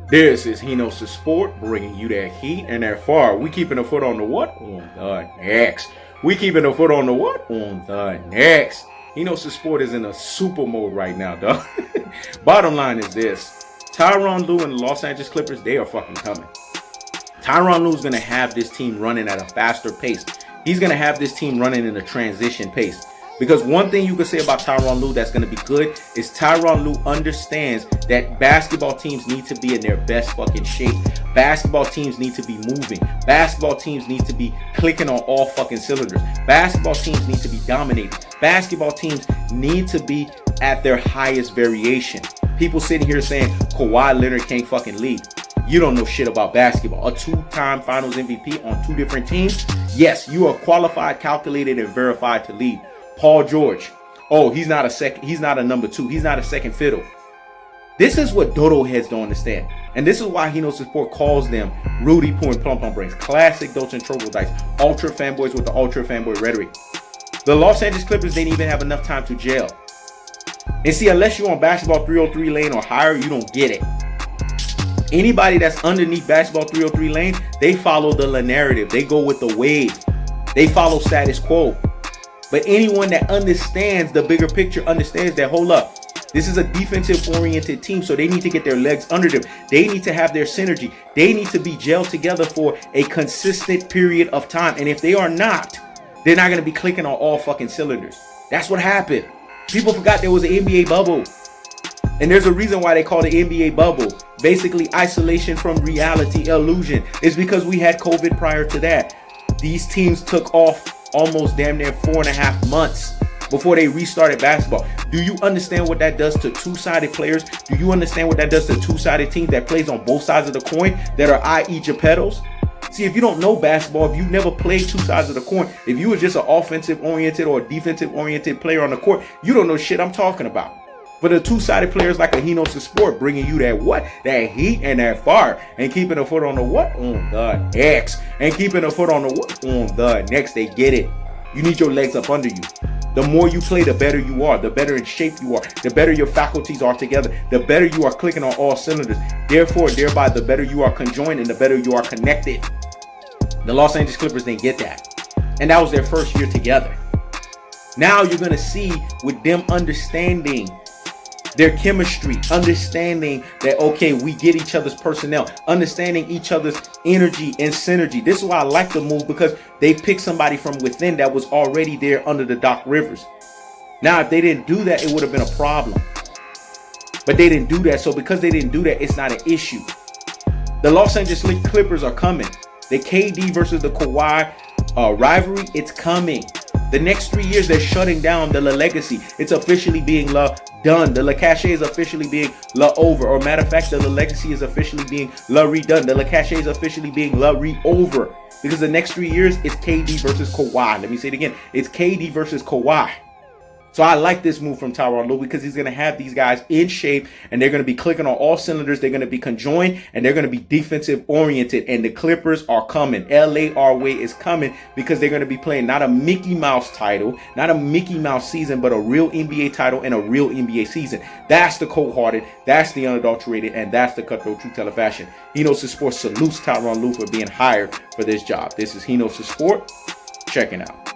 This is Hino's Sport, bringing you that heat and that fire. We keeping a foot on the what? On the next. We keeping a foot on the what? On the next. Hino's Sport is in a super mode right now, dog. Bottom line is this. Tyronn Lue and the Los Angeles Clippers, they are fucking coming. Tyronn Lue is going to have this team running at a faster pace. He's going to have this team running in a transition pace. Because one thing you can say about Tyronn Lue that's going to be good is Tyronn Lue understands that basketball teams need to be in their best fucking shape. Basketball teams need to be moving. Basketball teams need to be clicking on all fucking cylinders. Basketball teams need to be dominating. Basketball teams need to be at their highest variation. People sitting here saying Kawhi Leonard can't fucking lead. You don't know shit about basketball. A two-time finals MVP on two different teams. Yes, you are qualified, calculated, and verified to lead. Paul George. Oh, he's not a number two. He's not a second fiddle. This is what dodo heads don't understand. And this is why Hino's Sport calls them Rudy Poo and Plum Plum Brains. Classic Dolce and Troglodytes. Ultra fanboys with the ultra fanboy rhetoric. The Los Angeles Clippers didn't even have enough time to gel. And see, unless you're on basketball 303 lane or higher, you don't get it. Anybody that's underneath basketball 303 lane, they follow the narrative. They go with the wave. They follow status quo. But anyone that understands the bigger picture understands that, hold up, this is a defensive-oriented team, so they need to get their legs under them. They need to have their synergy. They need to be gelled together for a consistent period of time. And if they are not, they're not going to be clicking on all fucking cylinders. That's what happened. People forgot there was an NBA bubble. And there's a reason why they call the NBA bubble basically isolation from reality, illusion. It's because we had COVID prior to that. These teams took off almost damn near 4.5 months before they restarted basketball. Do you understand what that does to two-sided players? Do you understand what that does to two-sided teams that plays on both sides of the coin that are i.e. Geppettos? See, if you don't know basketball, if you've never played two sides of the coin, if you were just an offensive-oriented or defensive-oriented player on the court, you don't know shit I'm talking about. For the two-sided players like a Hino's Sport, bringing you that what? That heat and that fire. And keeping a foot on the what? On the next. And keeping a foot on the what? On the next. They get it. You need your legs up under you. The more you play, the better you are. The better in shape you are. The better your faculties are together. The better you are clicking on all cylinders. Therefore, thereby, the better you are conjoined and the better you are connected. The Los Angeles Clippers didn't get that. And that was their first year together. Now you're going to see with them understanding their chemistry, understanding that, okay, we get each other's personnel, understanding each other's energy and synergy. This is why I like the move, because they picked somebody from within that was already there under the Doc Rivers. Now, if they didn't do that, it would have been a problem. But they didn't do that. So because they didn't do that, it's not an issue. The Los Angeles Clippers are coming. The KD versus the Kawhi rivalry, it's coming. The next 3 years, they're shutting down the legacy. It's officially being done. The cachet is officially being over. Or matter of fact, the legacy is officially being redone. The cachet is officially being re-over. Because the next 3 years, it's KD versus Kawhi. Let me say it again. It's KD versus Kawhi. So I like this move from Tyronn Lue because he's going to have these guys in shape and they're going to be clicking on all cylinders. They're going to be conjoined and they're going to be defensive oriented. And the Clippers are coming. LA our way is coming because they're going to be playing not a Mickey Mouse title, not a Mickey Mouse season, but a real NBA title and a real NBA season. That's the cold-hearted, that's the unadulterated, and that's the cutthroat true teller fashion. Hino's Sport salutes Tyronn Lue for being hired for this job. This is Hino's Sport. Checking out.